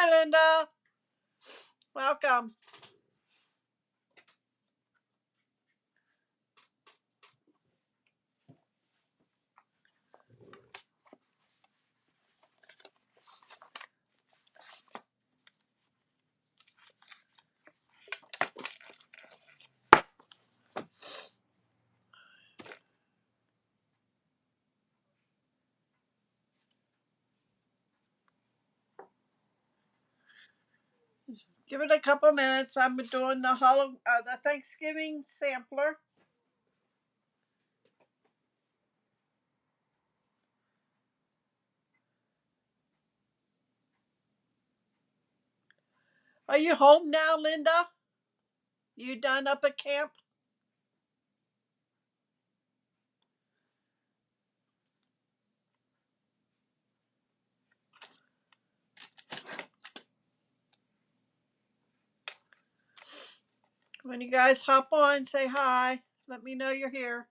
Hi, Linda. Welcome. Give it a couple minutes. I'm doing the Thanksgiving sampler. Are you home now, Linda? You done up at camp? When you guys hop on, say hi. Let me know you're here.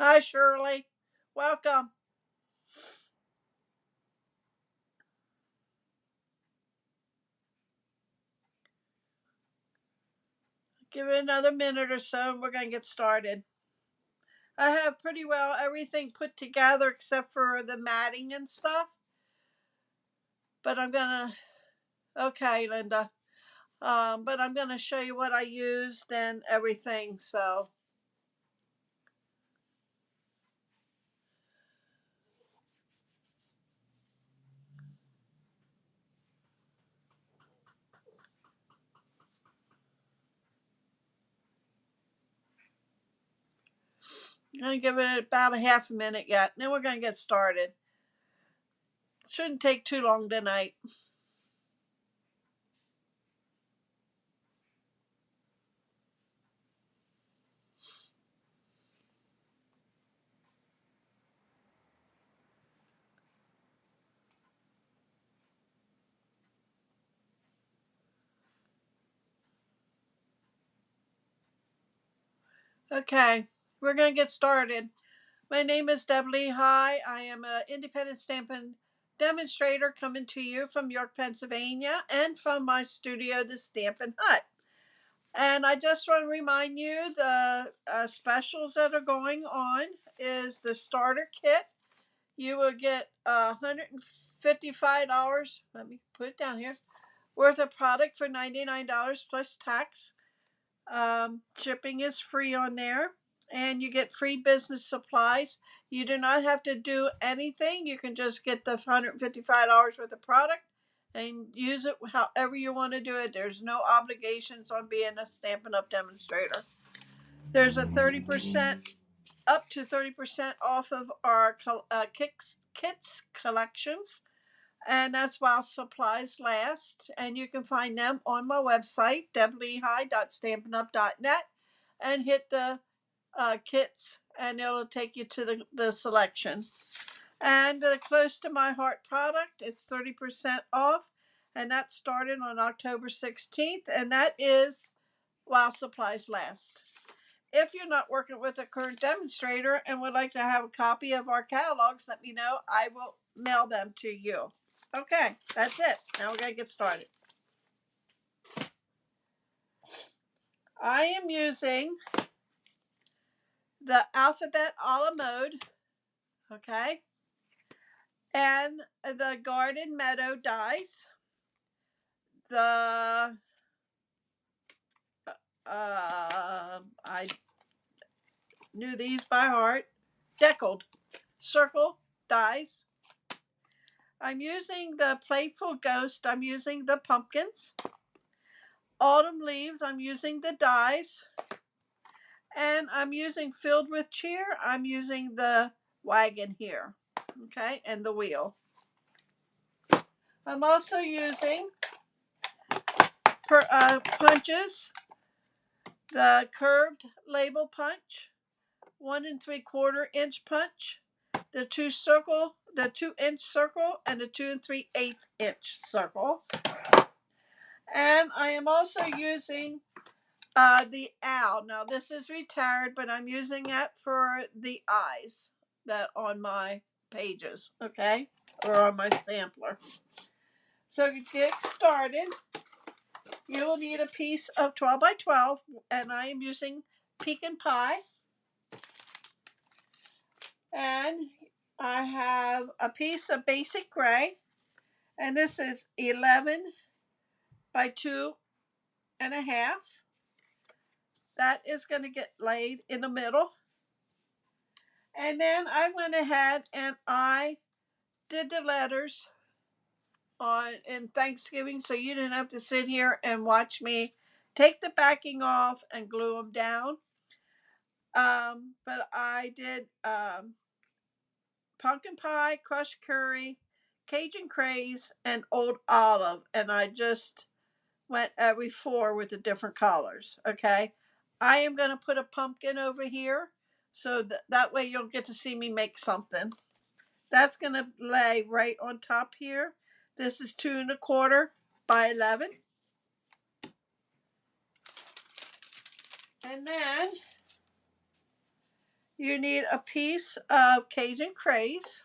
Hi, Shirley. Welcome. Give it another minute or so and we're going to get started. I have pretty well everything put together except for the matting and stuff. But I'm going to, okay, Linda. But I'm going to show you what I used and everything. So I'm going to give it about a half a minute yet. Then we're going to get started. Shouldn't take too long tonight. Okay, we're going to get started. My name is Deb Lehigh. I am an independent stamping demonstrator coming to you from York, Pennsylvania, and from my studio, the Stampin' Hut. And I just want to remind you the specials that are going on is the starter kit. You will get $155. Let me put it down here. Worth of product for $99 plus tax. Shipping is free on there, and you get free business supplies. You do not have to do anything. You can just get the $155 worth of product and use it however you want to do it. There's no obligations on being a Stampin' Up! Demonstrator. There's a 30%, up to 30% off of our kits collections. And that's while supplies last. And you can find them on my website, deblehigh.stampinup.net, and hit the kits, and it'll take you to the selection. And the Close to My Heart product, it's 30% off, and that started on October 16th, and that is while supplies last. If you're not working with a current demonstrator and would like to have a copy of our catalogs, let me know. I will mail them to you. Okay, that's it. Now we're going to get started. I am using the Alphabet a la mode, okay, and the Garden Meadow dies. The I knew these by heart. Deckled Circle dies. I'm using the Playful Ghost. I'm using the pumpkins. Autumn Leaves. I'm using the dies. And I'm using Filled with Cheer. I'm using the wagon here. Okay, and the wheel. I'm also using punches. The curved label punch, 1 3/4 inch punch, the 2-inch circle, and the 2 3/8 inch circle. And I am also using The owl. Now this is retired, but I'm using it for the eyes that on my pages, okay, or on my sampler. So to get started, you will need a piece of 12 by 12, and I am using pecan pie. And I have a piece of basic gray, and this is 11 by 2.5. That is going to get laid in the middle. And then I went ahead and I did the letters on in Thanksgiving, so you didn't have to sit here and watch me take the backing off and glue them down. But I did pumpkin pie, crushed curry, Cajun craze, and old olive, and I just went every four with the different colors. Okay, I am going to put a pumpkin over here, so that way you'll get to see me make something. That's going to lay right on top here. This is 2.25 by 11. And then you need a piece of Cajun craze.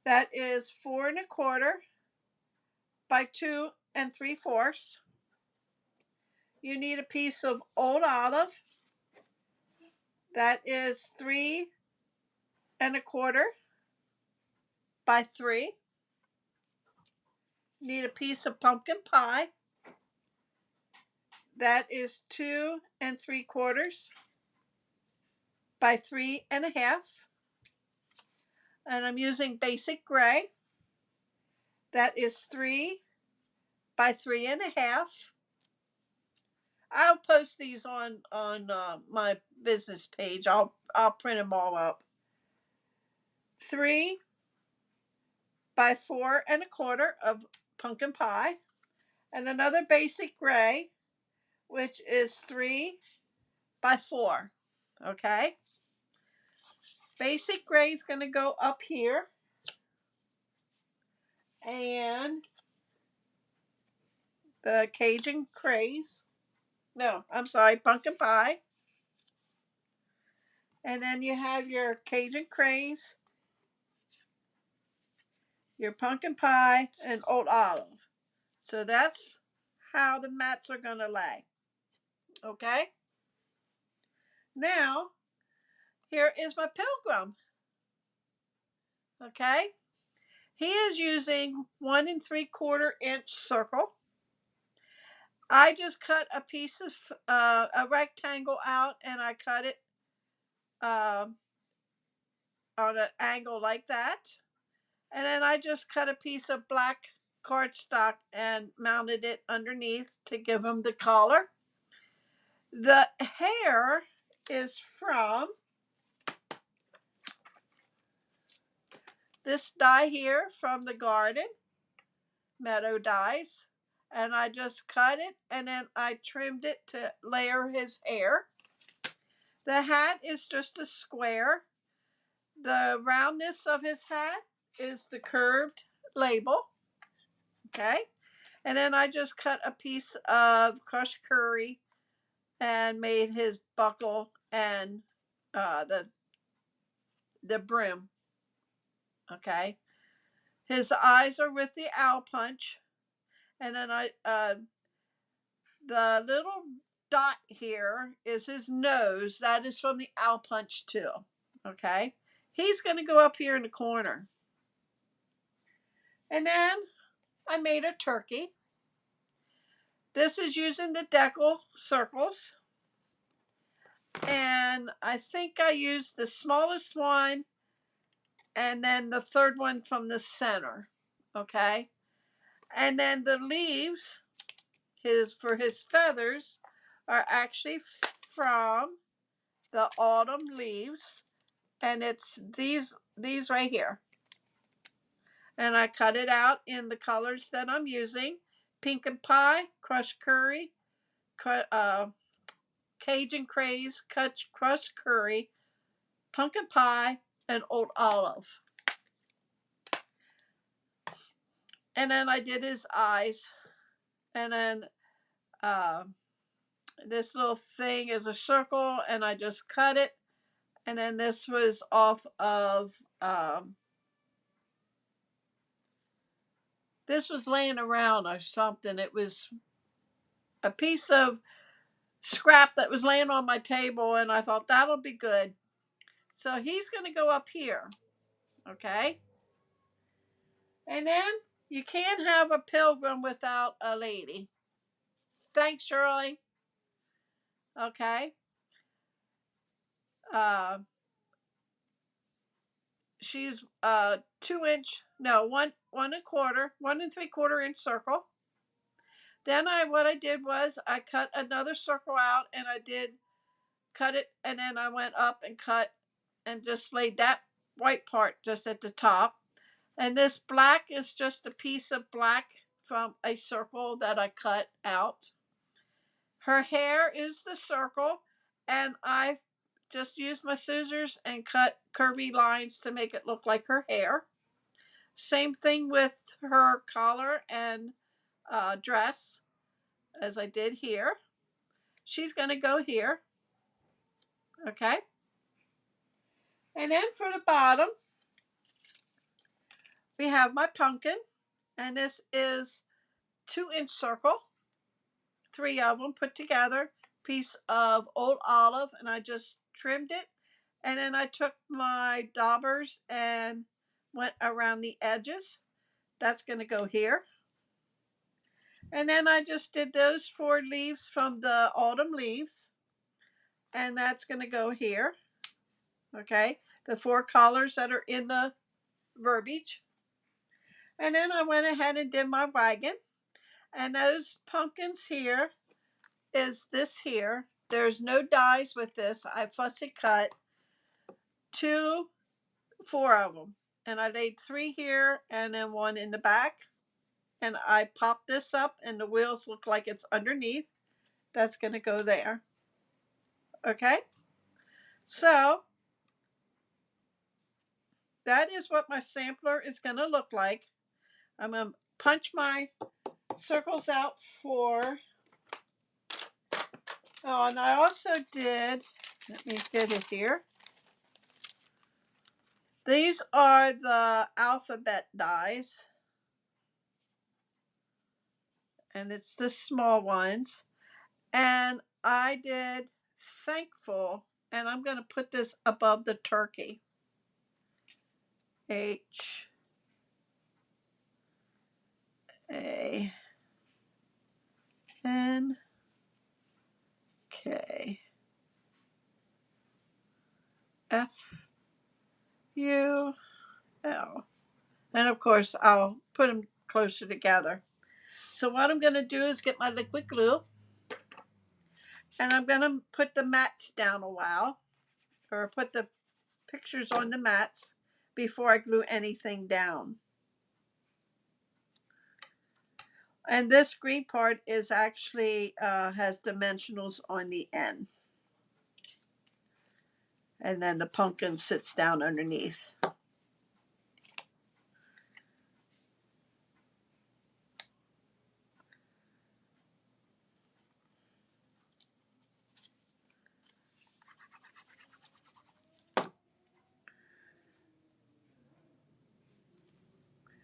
That is 4.25 by 2 3/4. You need a piece of old olive. That is 3.25 by 3. Need a piece of pumpkin pie. That is 2 3/4 by 3.5. And I'm using basic gray. That is 3 by 3.5. I'll post these on my business page. I'll print them all up. 3 by 4.25 of pumpkin pie, and another basic gray, which is 3 by 4. Okay. Basic gray is going to go up here, and the Cajun craze. No, I'm sorry, pumpkin pie. And then you have your Cajun craze, your pumpkin pie, and old olive. So that's how the mats are going to lay. Okay? Now, here is my pilgrim. Okay? He is using 1 3/4 inch circle. I just cut a piece of a rectangle out, and I cut it on an angle like that. And then I just cut a piece of black cardstock and mounted it underneath to give him the collar. The hair is from this die here from the garden, Meadow Dies. And I just cut it, and then I trimmed it to layer his hair. The hat is just a square. The roundness of his hat is the curved label. Okay. And then I just cut a piece of crushed curry and made his buckle and the brim. Okay. His eyes are with the owl punch. And then the little dot here is his nose. That is from the owl punch too. Okay. He's going to go up here in the corner. And then I made a turkey. This is using the decal circles. And I think I used the smallest one and then the third one from the center. Okay. And then the leaves, for his feathers, are actually from the autumn leaves. And it's these right here. And I cut it out in the colors that I'm using. Pumpkin pie, crushed curry, Cajun craze, crushed curry, pumpkin pie, and old olive. And then I did his eyes. And then This little thing is a circle, and I just cut it. And then this was off of, this was laying around or something. It was a piece of scrap that was laying on my table, and I thought that'll be good. So he's going to go up here. Okay. And then you can't have a pilgrim without a lady. Thanks, Shirley. Okay. Uh, she's 2 inch, no, one and quarter, 1 3/4 inch circle. Then what I did was I cut another circle out, and I did cut it, and then I went up and cut and just laid that white part just at the top. And this black is just a piece of black from a circle that I cut out. Her hair is the circle, and I just used my scissors and cut curvy lines to make it look like her hair. Same thing with her collar and dress as I did here. She's going to go here. Okay. And then for the bottom, we have my pumpkin, and this is 2 inch circle, 3 of them put together, piece of old olive, and I just trimmed it. And then I took my daubers and went around the edges. That's going to go here. And then I just did those 4 leaves from the autumn leaves, and that's going to go here. Okay, the 4 colors that are in the verbiage. And then I went ahead and did my wagon. And those pumpkins here is this here. There's no dies with this. I fussy cut 4 of them. And I laid 3 here and then 1 in the back. And I popped this up, and the wheels look like it's underneath. That's going to go there. Okay. So that is what my sampler is going to look like. I'm going to punch my circles out for, oh, and I also did, let me get it here. These are the alphabet dies, and it's the small ones. And I did thankful, and I'm going to put this above the turkey. H A N K F U L. And of course, I'll put them closer together. So what I'm going to do is get my liquid glue, and I'm going to put the mats down a while, or put the pictures on the mats before I glue anything down. And this green part is actually has dimensionals on the end. And then the pumpkin sits down underneath.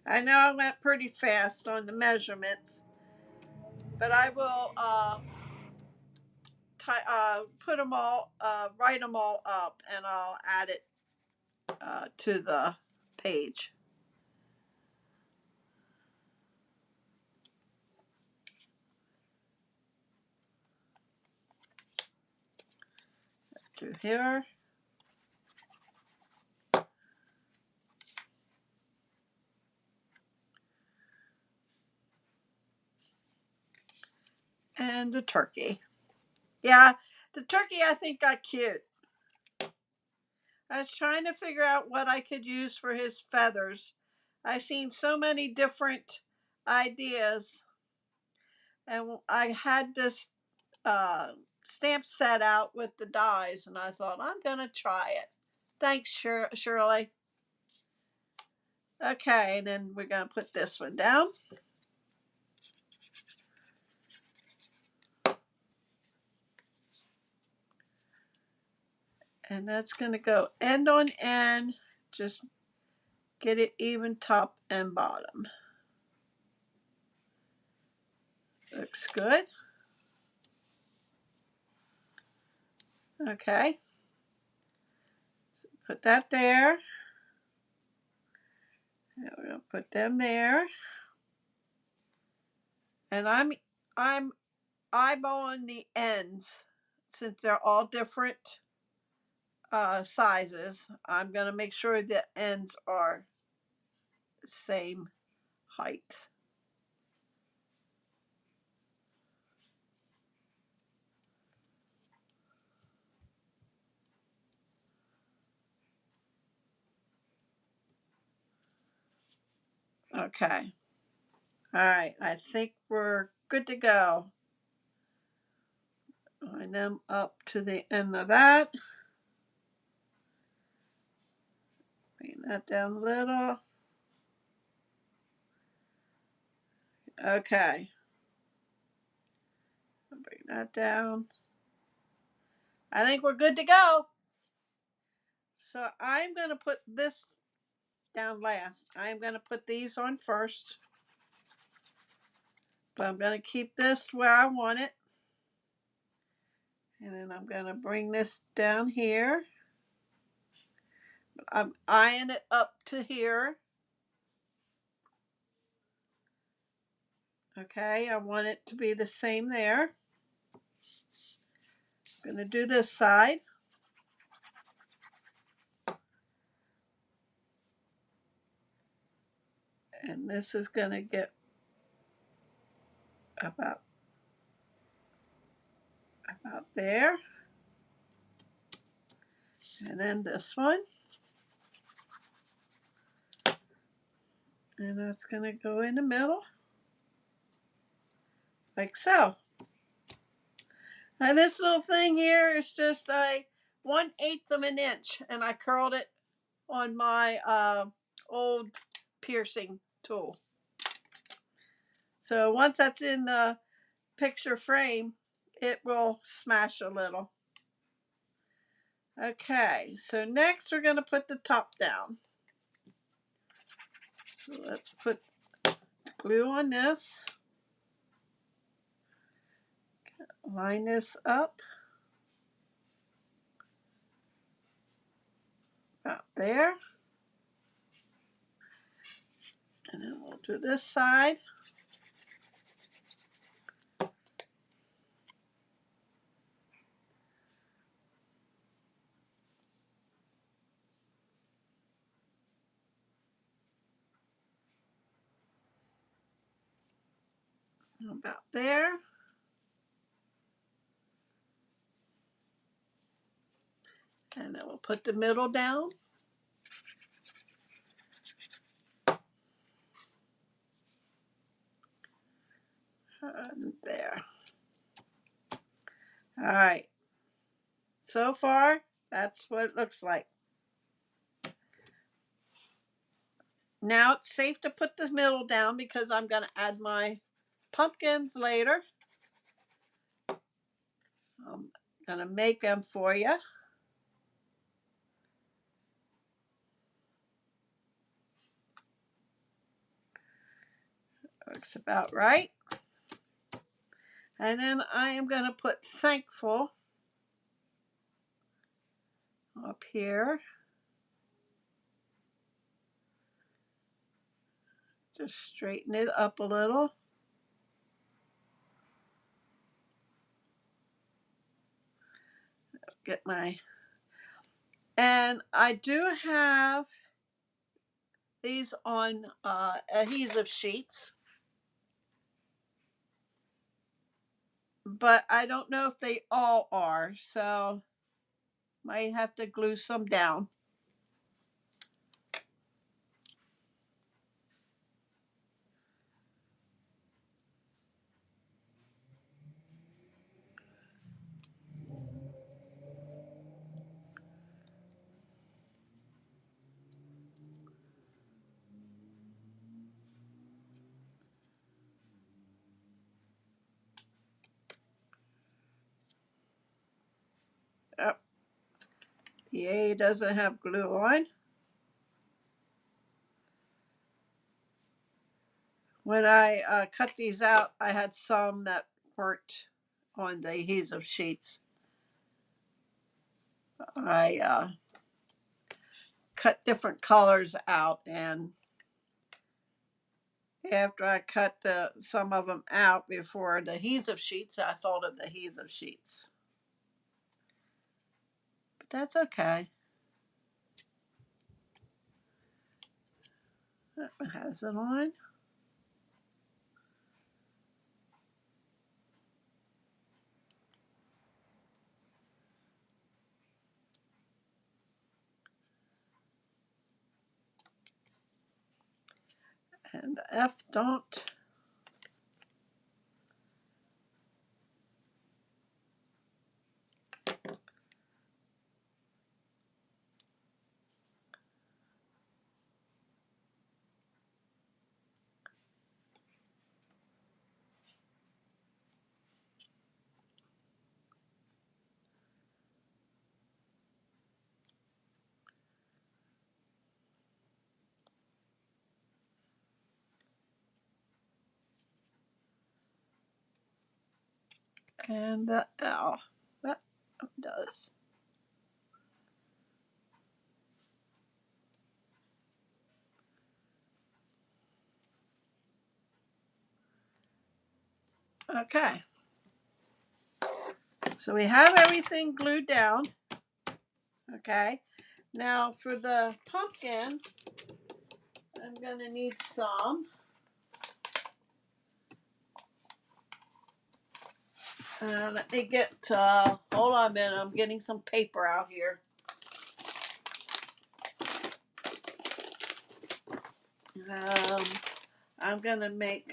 I know I went pretty fast on the measurements, but I will put them all, write them all up, and I'll add it to the page. Let's do here. And the turkey. Yeah, the turkey I think got cute. I was trying to figure out what I could use for his feathers. I've seen so many different ideas, and I had this stamp set out with the dies, and I thought I'm gonna try it. Thanks, Shirley. Okay, and then we're gonna put this one down. And that's going to go end on end. Just get it even top and bottom. Looks good. Okay. So put that there. And we're going to put them there. And I'm eyeballing the ends since they're all different sizes. I'm going to make sure the ends are the same height. Okay. All right. I think we're good to go. Line them up to the end of that. Bring that down a little. Okay. Bring that down. I think we're good to go. So I'm going to put this down last. I'm going to put these on first. But I'm going to keep this where I want it. And then I'm going to bring this down here. I'm eyeing it up to here. Okay, I want it to be the same there. I'm going to do this side. And this is going to get about there. And then this one. And that's going to go in the middle. Like so. And this little thing here is just a 1/8 of an inch. And I curled it on my old piercing tool. So once that's in the picture frame, it will smash a little. Okay, so next we're going to put the top down. So let's put glue on this. Line this up. About there. And then we'll do this side. About there. And then we'll put the middle down. And there. All right. So far, that's what it looks like. Now it's safe to put the middle down because I'm going to add my pumpkins later. I'm going to make them for you. Looks about right. And then I am going to put thankful up here. Just straighten it up a little. Get my, and I do have these on adhesive sheets, but I don't know if they all are, so might have to glue some down. Yep. Yay, doesn't have glue on. When I cut these out, I had some that weren't on the adhesive sheets. I cut different colors out, and after I cut some of them out before the adhesive sheets, I thought of the adhesive sheets. But that's okay. That one has it on. And the F don't. And the L. That does. Okay. So we have everything glued down. Okay. Now for the pumpkin, I'm going to need some. Let me get, hold on a minute, I'm getting some paper out here. I'm going to make,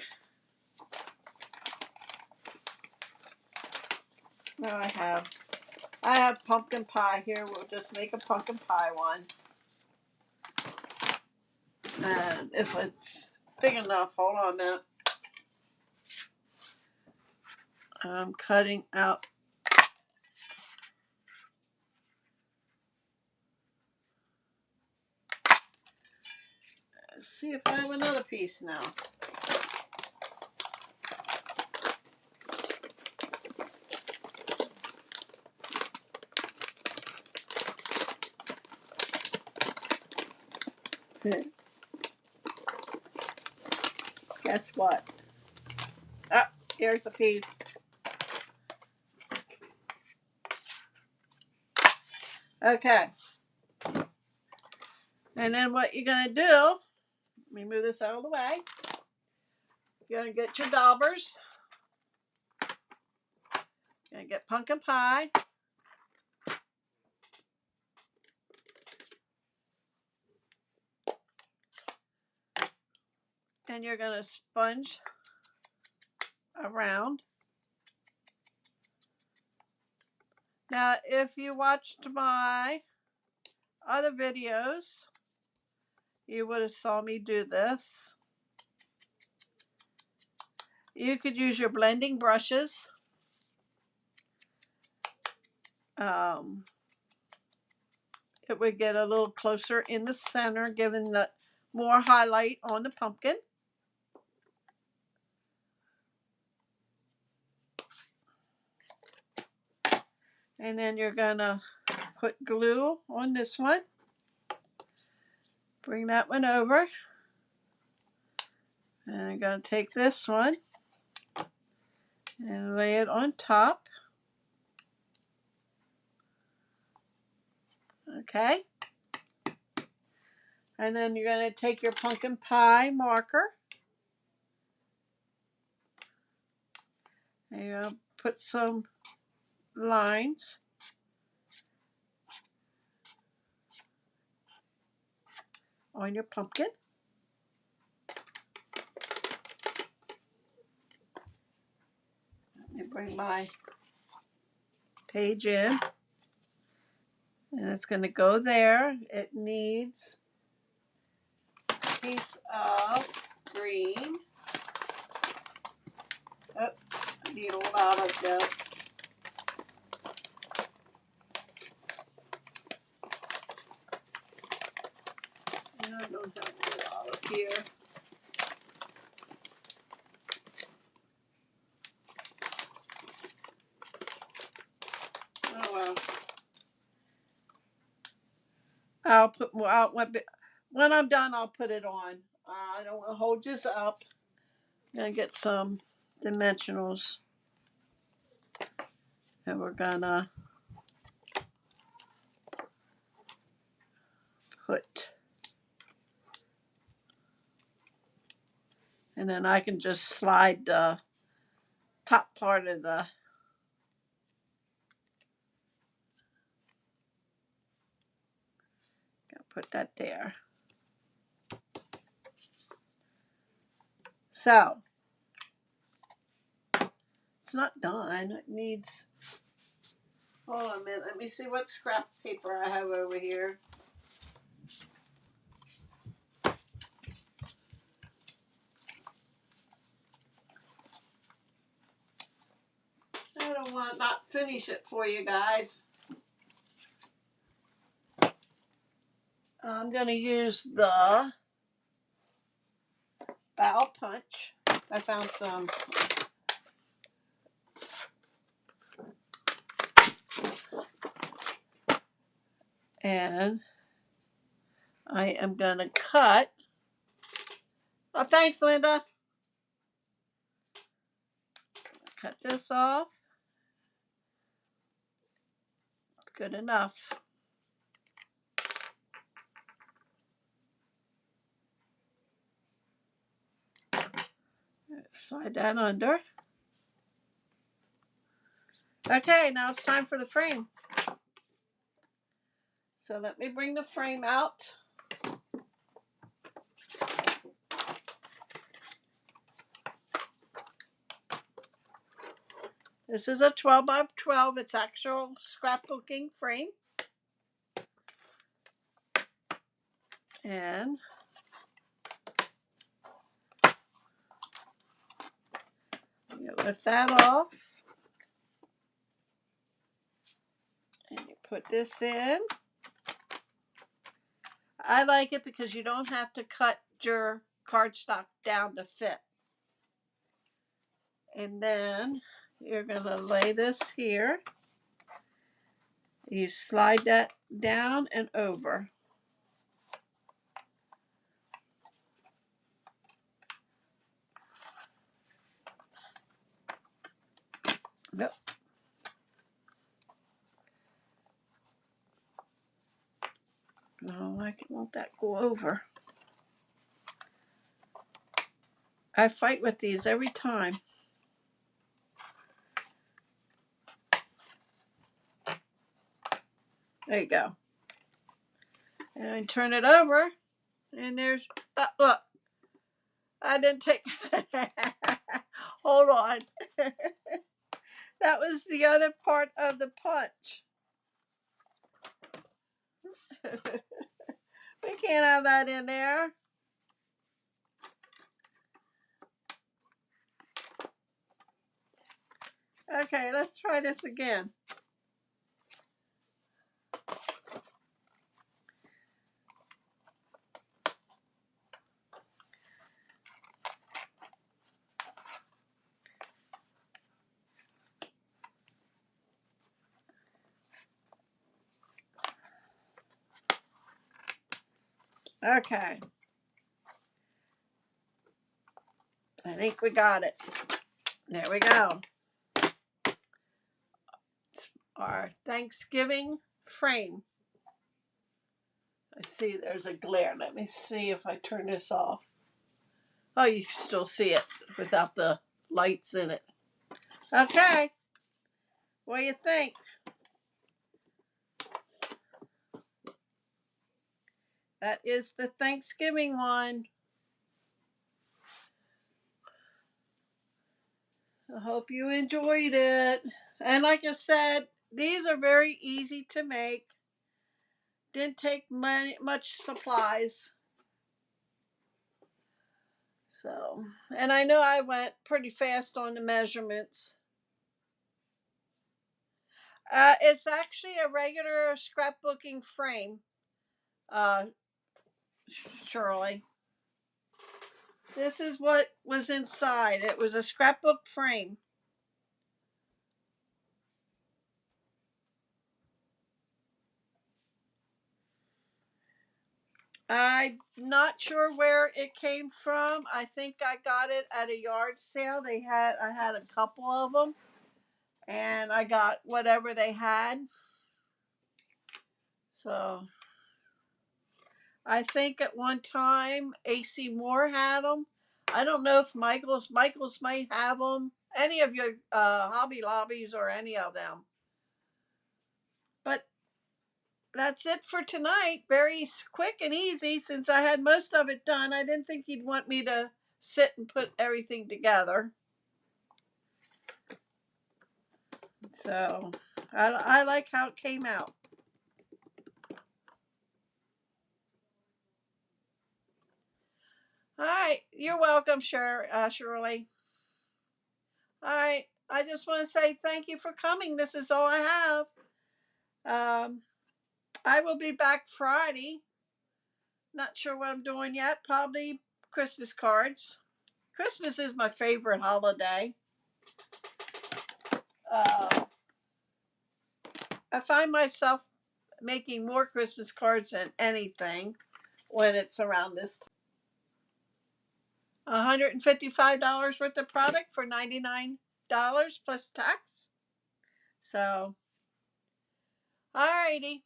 well, I have pumpkin pie here. We'll just make a pumpkin pie one. And if it's big enough, hold on a minute. I'm cutting out. Let's see if I have another piece now. Guess what? Ah, here's the piece. Okay. And then what you're going to do, let me move this out of the way. You're going to get your daubers. You're going to get pumpkin pie. And you're going to sponge around. Now, if you watched my other videos, you would have saw me do this. You could use your blending brushes. It would get a little closer in the center, giving the more highlight on the pumpkin. And then you're gonna put glue on this one. Bring that one over. And I'm gonna take this one and lay it on top. Okay. And then you're gonna take your pumpkin pie marker. And you're gonna put some lines on your pumpkin. Let me bring my page in. And it's going to go there. It needs a piece of green. Oh, I need a lot of that. here. Oh well. I'll put more out when I'm done. I'll put it on. I don't want to hold this up. I'm gonna get some dimensionals, and we're gonna put, and then I can just slide the top part of the. Put that there. So it's not done. It needs. Hold on a minute. Let me see what scrap paper I have over here. I don't want to not finish it for you guys. I'm going to use the bow punch. I found some. And I am going to cut. Oh, thanks, Linda. Cut this off. Good enough. Slide that under. Okay, now it's time for the frame. So let me bring the frame out. This is a 12 by 12. It's actual scrapbooking frame. And you lift that off. And you put this in. I like it because you don't have to cut your cardstock down to fit. And then you're going to lay this here. You slide that down and over. Yep. Oh, I won't that go over. I fight with these every time. There you go. And I turn it over, and there's, look, I didn't take, hold on. That was the other part of the punch. We can't have that in there. Okay, let's try this again. Okay. I think we got it. There we go. Our Thanksgiving frame. I see there's a glare. Let me see if I turn this off. Oh, you still see it without the lights in it. Okay. What do you think? That is the Thanksgiving one. I hope you enjoyed it. And like I said, these are very easy to make. Didn't take much supplies. So, and I know I went pretty fast on the measurements. It's actually a regular scrapbooking frame, Shirley. This is what was inside. It was a scrapbook frame. I'm not sure where it came from. I think I got it at a yard sale. I had a couple of them, and I got whatever they had. So I think at one time AC Moore had them. I don't know if Michaels might have them. Any of your Hobby Lobbies or any of them. But that's it for tonight. Very quick and easy since I had most of it done. I didn't think you'd want me to sit and put everything together. So I like how it came out. All right. You're welcome, Shirley. All right. I just want to say thank you for coming. This is all I have. I will be back Friday. Not sure what I'm doing yet. Probably Christmas cards. Christmas is my favorite holiday. Uh, I find myself making more Christmas cards than anything when it's around this time. $155 worth of product for $99 plus tax. So, alrighty.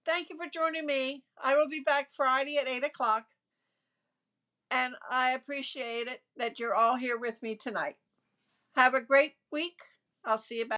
Thank you for joining me. I will be back Friday at 8 o'clock. And I appreciate it that you're all here with me tonight. Have a great week. I'll see you back.